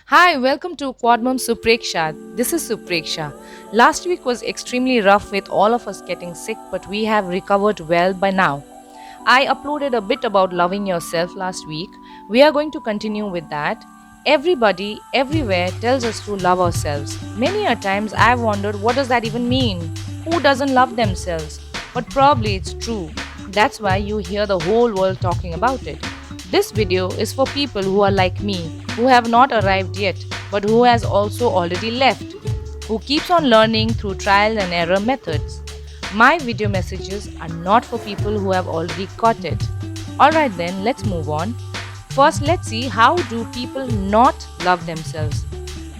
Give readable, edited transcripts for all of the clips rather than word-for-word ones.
Hi, welcome to Quadmum Supreksha. This is Supreksha. Last week was extremely rough with all of us getting sick, but we have recovered well by now. I uploaded a bit about loving yourself last week. We are going to continue with that. Everybody, everywhere tells us to love ourselves. Many a times I've wondered what does that even mean? Who doesn't love themselves? But probably it's true. That's why you hear the whole world talking about it. This video is for people who are like me, who have not arrived yet, but who has also already left, who keeps on learning through trial and error methods. My video messages are not for people who have already got it. Alright then, let's move on. First, let's see how do people not love themselves.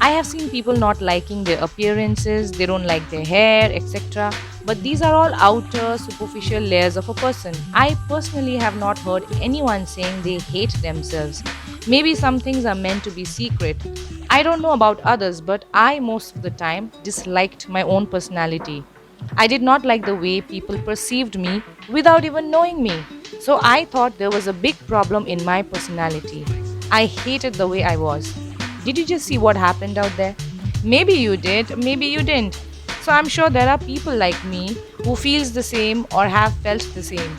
I have seen people not liking their appearances, they don't like their hair, etc. But these are all outer, superficial layers of a person. I personally have not heard anyone saying they hate themselves. Maybe some things are meant to be secret. I don't know about others, but I most of the time disliked my own personality. I did not like the way people perceived me without even knowing me. So I thought there was a big problem in my personality. I hated the way I was. Did you just see what happened out there? Maybe you did, maybe you didn't. So I'm sure there are people like me who feels the same or have felt the same.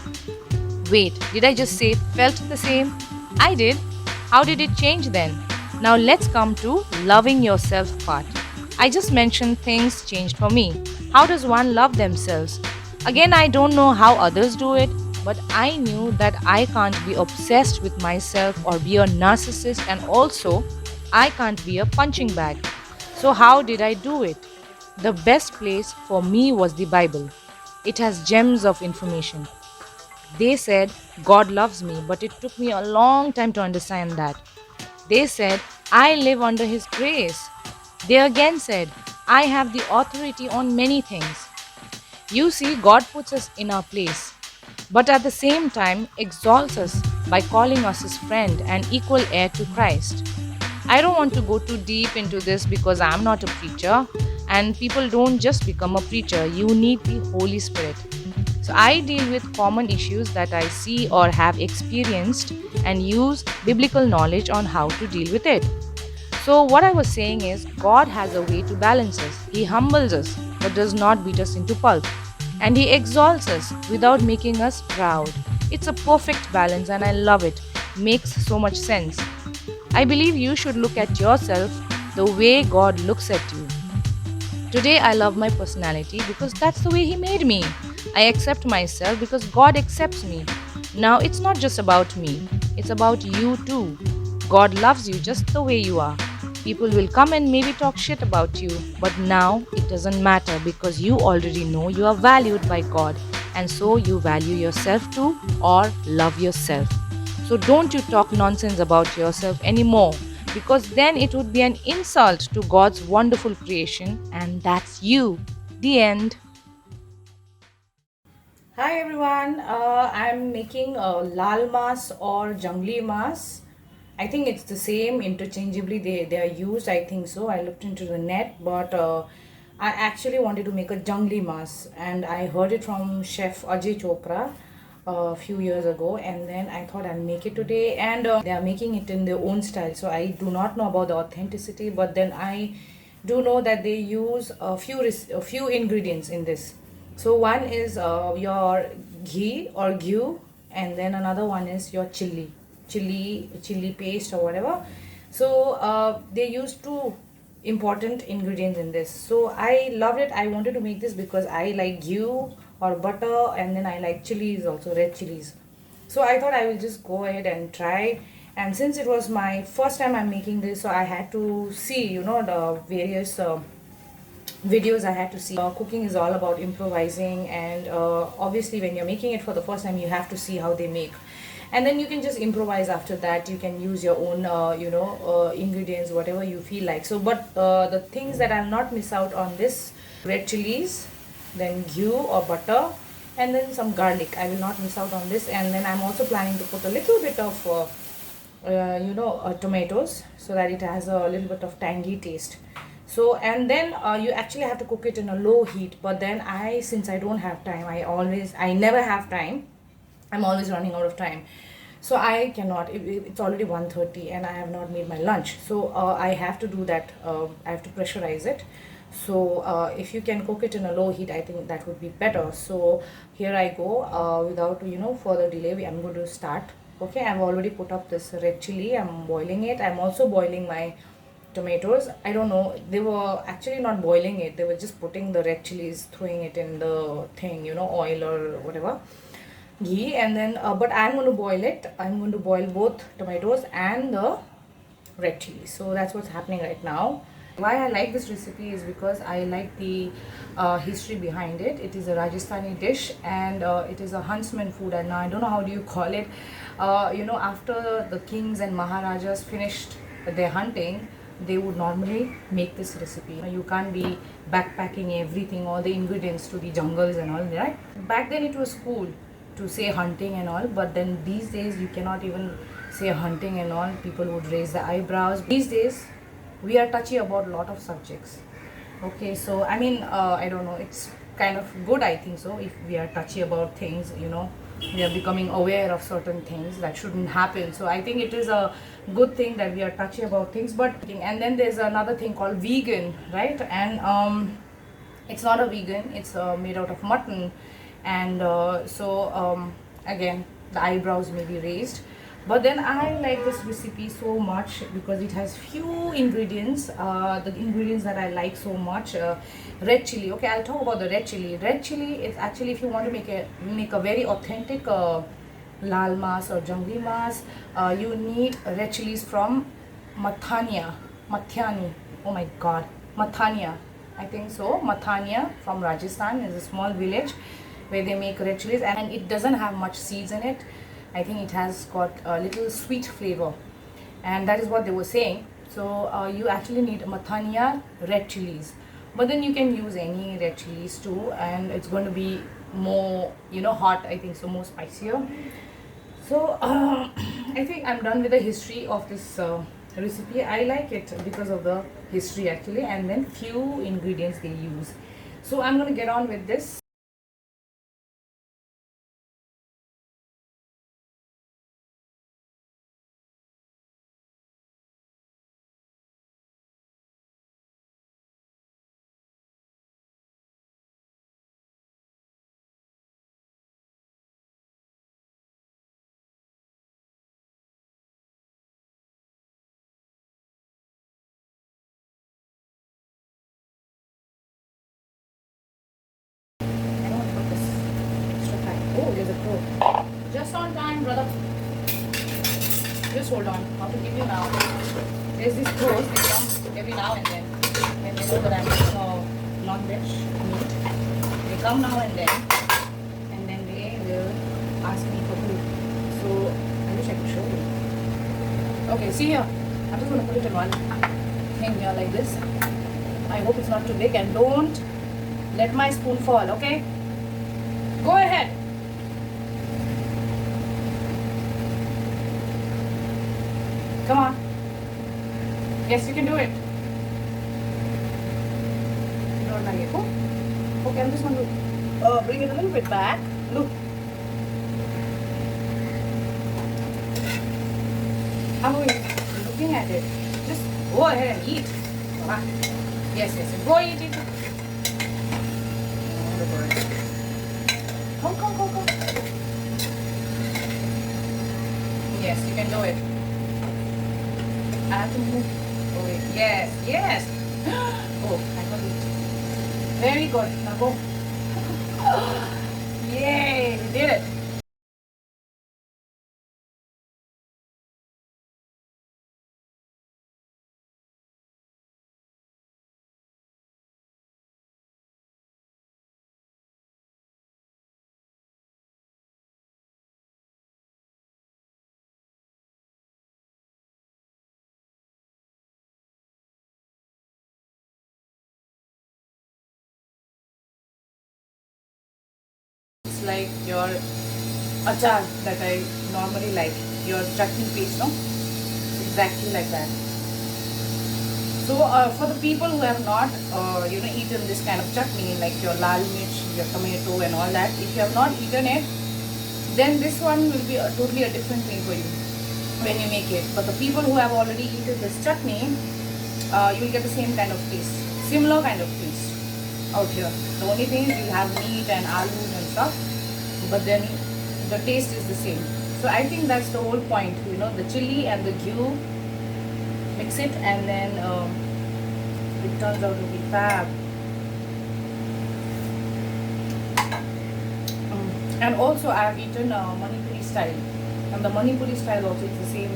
Wait, did I just say felt the same? I did. How did it change then? Now let's come to loving yourself part. I just mentioned things changed for me. How does one love themselves? Again, I don't know how others do it, but I knew that I can't be obsessed with myself or be a narcissist, and also I can't be a punching bag. So, how did I do it? The best place for me was the Bible. It has gems of information. They said God loves me, but it took me a long time to understand that. They said I live under His grace. They again said I have the authority on many things. You see, God puts us in our place, but at the same time exalts us by calling us His friend and equal heir to Christ. I don't want to go too deep into this because I'm not a preacher, and people don't just become a preacher, you need the Holy Spirit. So I deal with common issues that I see or have experienced and use biblical knowledge on how to deal with it. So, what I was saying is, God has a way to balance us. He humbles us, but does not beat us into pulp. And He exalts us without making us proud. It's a perfect balance, and I love it. Makes so much sense. I believe you should look at yourself the way God looks at you. Today, I love my personality because that's the way He made me. I accept myself because God accepts me. Now, it's not just about me, it's about you too. God loves you just the way you are. People will come and maybe talk shit about you, but now it doesn't matter because you already know you are valued by God, and so you value yourself too or love yourself. So don't you talk nonsense about yourself anymore because then it would be an insult to God's wonderful creation, and that's you. The end. Hi everyone, I'm making a lal mas or jungli mas. I think it's the same interchangeably. They are used. I think so. I looked into the net, but I actually wanted to make a jungli mas, and I heard it from Chef Ajay Chopra a few years ago, and then I thought I'll make it today. And they are making it in their own style, so I do not know about the authenticity, but then I do know that they use a few ingredients in this. So one is your ghee or ghee, and then another one is your chili paste or whatever. So they use two important ingredients in this. So I loved it. I wanted to make this because I like ghee or butter, and then I like chilies also, red chilies. So I thought I will just go ahead and try. And since it was my first time I'm making this, so I had to see, the various videos I had to see. Cooking is all about improvising, and obviously, when you're making it for the first time, you have to see how they make. And then you can just improvise after that. You can use your own, ingredients, whatever you feel like. So, but the things that I'll not miss out on this red chilies, then ghee or butter, and then some garlic. I will not miss out on this. And then I'm also planning to put a little bit of tomatoes so that it has a little bit of tangy taste. So and then you actually have to cook it in a low heat, but then since I don't have time, I never have time, I'm always running out of time. So I cannot. It's already 1:30 and I have not made my lunch. So I have to do that. I have to pressurize it. So if you can cook it in a low heat, I think that would be better. So here I go. Without further delay, I'm going to start. Okay, I've already put up this red chili. I'm boiling it. I'm also boiling my tomatoes. I don't know, they were actually not boiling it, they were just putting the red chilies, throwing it in the thing, oil or whatever, ghee, and then but I'm going to boil it. I'm going to boil both tomatoes and the red chili. So that's what's happening right now. Why I like this recipe is because I like the history behind it. It is a Rajasthani dish, and it is a huntsman food, and I don't know how do you call it. After the kings and maharajas finished their hunting, they would normally make this recipe. You can't be backpacking everything, all the ingredients to the jungles and all, right? Back then it was cool to say hunting and all, but then these days you cannot even say hunting and all. People would raise the eyebrows. These days we are touchy about a lot of subjects. Okay, so I mean, I don't know, it's kind of good, I think so, if we are touchy about things, we are becoming aware of certain things that shouldn't happen. So I think it is a good thing that we are touchy about things. But and then there's another thing called vegan, right? And it's not a vegan, it's made out of mutton. And again, the eyebrows may be raised. But then I like this recipe so much because it has few ingredients, the ingredients that I like so much. Red chili. Okay, I'll talk about the red chili. Red chili is actually, if you want to make a very authentic lal mas or jangli mas, you need red chilies from Mathania. Oh my god, Mathania. I think so. Mathania from Rajasthan is a small village where they make red chilies, and it doesn't have much seeds in it. I think it has got a little sweet flavor, and that is what they were saying. So you actually need Mathania red chilies, but then you can use any red chilies too, and it's going to be more hot, I think so, more spicier. So I think I'm done with the history of this recipe. I like it because of the history actually, and then few ingredients they use. So I'm going to get on with this. I don't want to put this extra time. Oh, there's a crow. Just on time, brother. Just hold on. I'll give you now. There's these crows. They come every now and then. When they know that I'm making a non-veg meat. They come now and then they will ask me for food. So I wish I could show you. Okay, see here. I'm just going to put it in one thing here like this. I hope it's not too big, and don't let my spoon fall, okay? Go ahead. Come on. Yes, you can do it. You don't like it. Oh. Okay, I'm just going to bring it a little bit back. Look. I'm looking at it. Just go ahead and eat. Come on. Yes, go eat it. Oh, the bird. Come. Yes, you can do it. I have to move. Oh, wait. Yes. Oh, I got it. Very good. Now go. Yay, you did it. It's like your achar that I normally like, your chutney paste, no? It's exactly like that. So for the people who have not, eaten this kind of chutney, like your lal mirch, your tomato and all that, if you have not eaten it, then this one will be totally a different thing for you when you make it. But the people who have already eaten this chutney, you will get the same kind of taste, similar kind of taste out here. The only thing is you have meat and aloo and stuff, but then the taste is the same. So I think that's the whole point, you know, the chili and the ghee, mix it, and then it turns out to be fab. And also I have eaten Manipuri style, and the Manipuri style also is the same.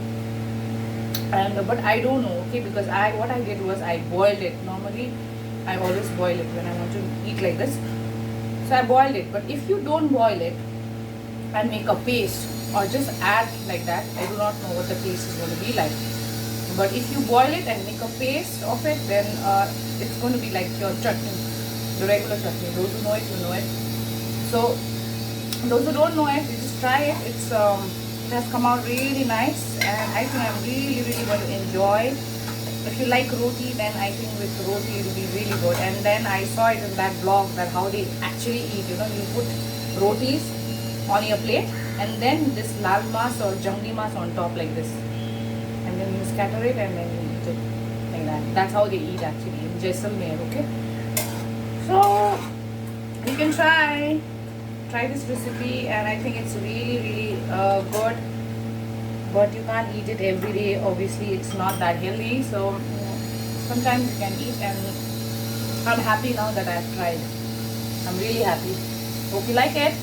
And but I don't know, okay, because what I did was I boiled it. Normally I always boil it when I want to eat like this. So I boiled it. But if you don't boil it and make a paste or just add like that, I do not know what the taste is going to be like. But if you boil it and make a paste of it, then it's going to be like your chutney, the regular chutney. Those who know it, you know it. So those who don't know it, you just try it. It has come out really nice, and I think I'm really going to enjoy. If you like roti, then I think with roti it will be really good. And then I saw it in that blog that how they actually eat. You know, you put rotis on your plate, and then this lal mas or jangli mas on top like this, and then you scatter it and then you eat it like that. That's how they eat actually in Jaisalmer. Okay, so you can try this recipe, and I think it's really good. But you can't eat it every day. Obviously, it's not that healthy. So sometimes you can eat, and I'm happy now that I've tried. I'm really happy. Hope you like it.